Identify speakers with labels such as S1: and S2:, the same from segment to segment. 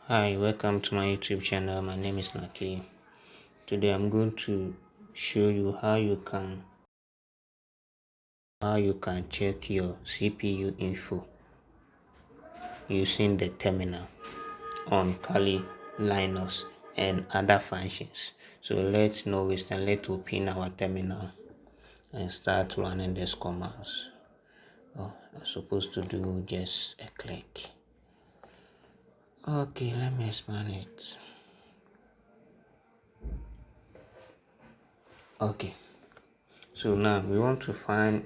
S1: Hi, welcome to my YouTube channel. My name is NAKAE. Today I'm going to show you how you can check your CPU info using the terminal on Kali, Linus and other functions. So let's no waste and let's open our terminal and start running these commands. I'm supposed to do just a click. Okay, let me expand it. Okay, so now we want to find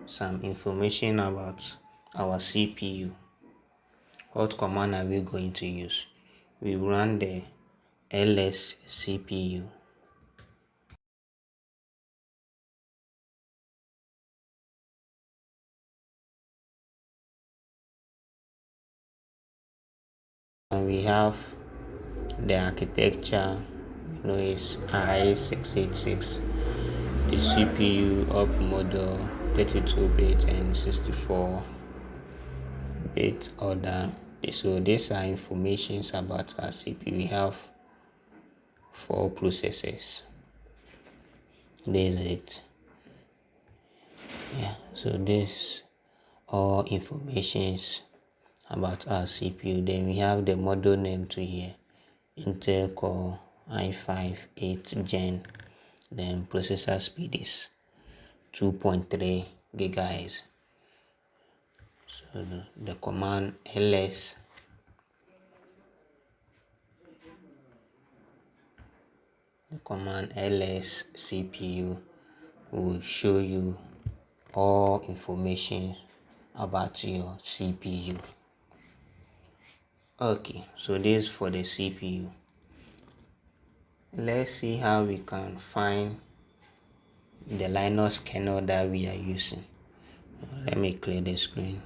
S1: some information about our CPU. What command are we going to use? We run the lscpu. And we have the architecture, is i686. The CPU up model 32-bit and 64-bit order. So these are informations about our CPU. We have 4 processors. This is it. So this all informations about our CPU. Then we have the model name to here, Intel Core i5 8th Gen. Then processor speed is 2.3 gigahertz. So the command ls cpu will show you all information about your CPU. Okay, so this is for the CPU. Let's see how we can find the Linus kernel that we are using. Let me clear the screen.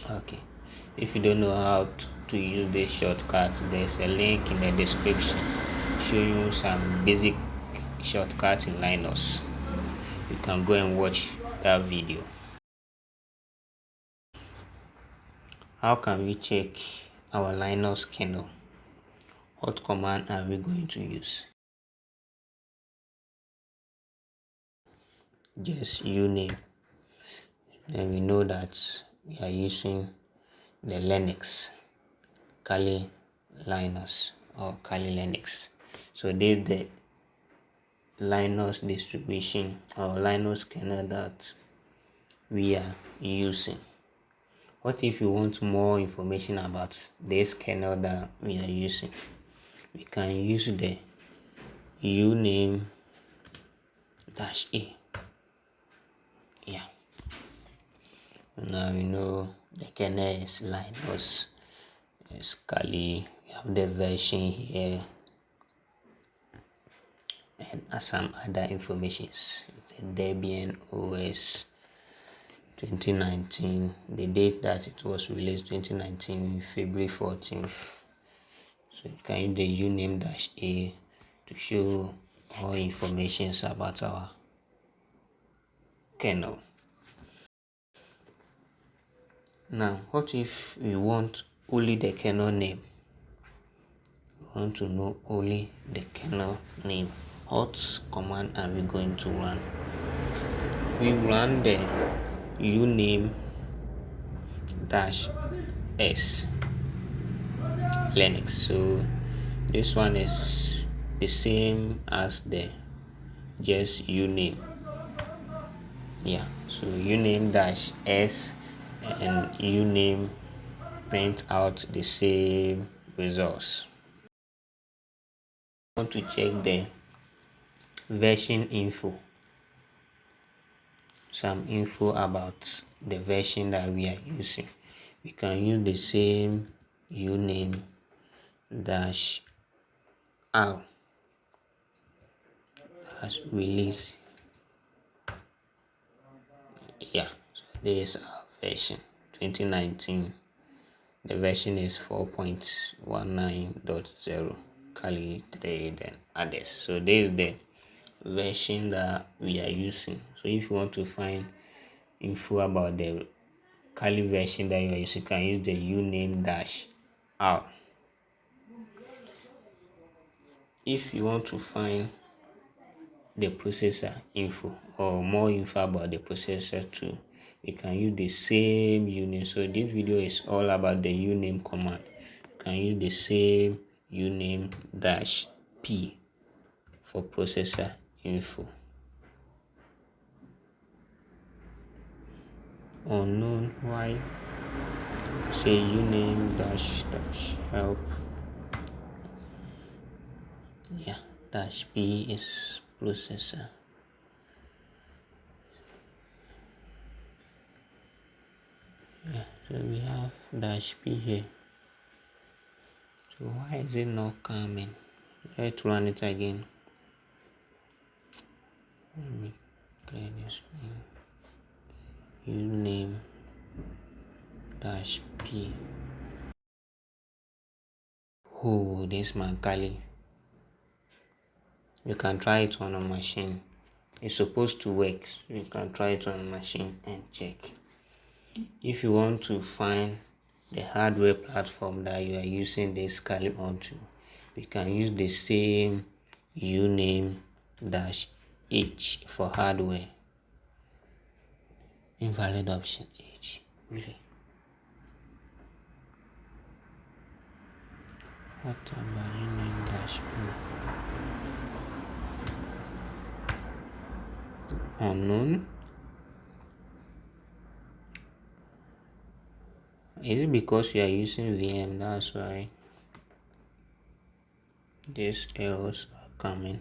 S1: Okay, if you don't know how to use this shortcut, there's a link in the description showing you some basic shortcuts in Linus. You can go and watch that video. How can we check our Linus kernel? What command are we going to use? Just uname. And we know that we are using the Linux, Kali Linus or Kali Linux. So this is the Linus distribution or Linus kernel that we are using. What if you want more information about this kernel that we are using? We can use the uname -a. Yeah. Now we know the kernel is Linus. It's Kali. We have the version here and some other informations. The Debian OS 2019. The date that it was released 2019 February 14th. So you can use the uname -a to show all information about our kernel. Now, what if we want only the kernel name? We want to know only the kernel name. What command are we going to run? We run the uname -s Linux. So this one is the same as the just uname. Yeah, so uname -s and uname print out the same results. I want to check the version info, some info about the version that we are using. We can use the same uname -r as release. Yeah, so this is our version 2019. The version is 4.19.0 Kali 3 then others. So this is the version that we are using. So if you want to find info about the Kali version that you are using, you can use the uname out. If you want to find the processor info or more info about the processor too, you can use the same uname. So this video is all about the uname command. You can use the same uname -p for processor info. Unknown, why say uname -help. Yeah, -p is processor. Yeah, so we have -p here. So why is it not coming? Let's run it again. Let me clear this one. Uname -p. Oh, this man Kali. You can try it on a machine. It's supposed to work. So you can try it on a machine and check. If you want to find the hardware platform that you are using this Kali onto, you can use the same uname -h for hardware. Invalid option H. Really? What about uname -o? Unknown? Is it because you are using VM? That's why these errors are coming.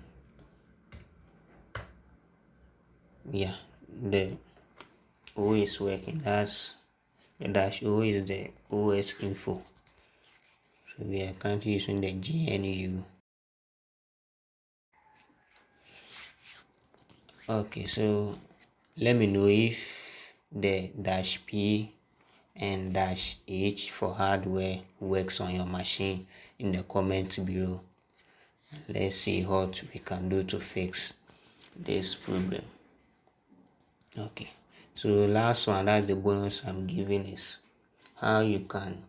S1: Yeah, the O is working. That's the -o is the OS info. So we are currently using the GNU. Okay, so let me know if the -p and -h for hardware works on your machine in the comments below. Let's see what we can do to fix this problem. Okay, so last one, that's the bonus I'm giving, is how you can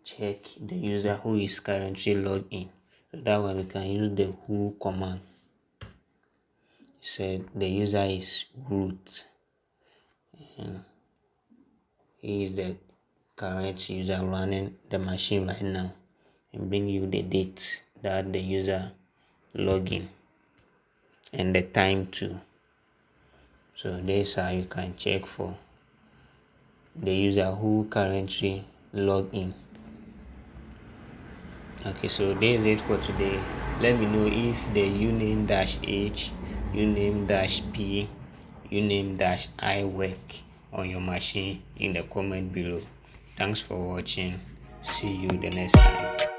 S1: check the user who is currently logged in. So that one we can use the who command. Said the user is root and he is the current user running the machine right now, and bring you the date that the user login and the time too. So this is how you can check for the user who currently logged in. Okay, so this is it for today. Let me know if the uname -h, uname -p, uname -i work on your machine in the comment below. Thanks for watching. See you the next time.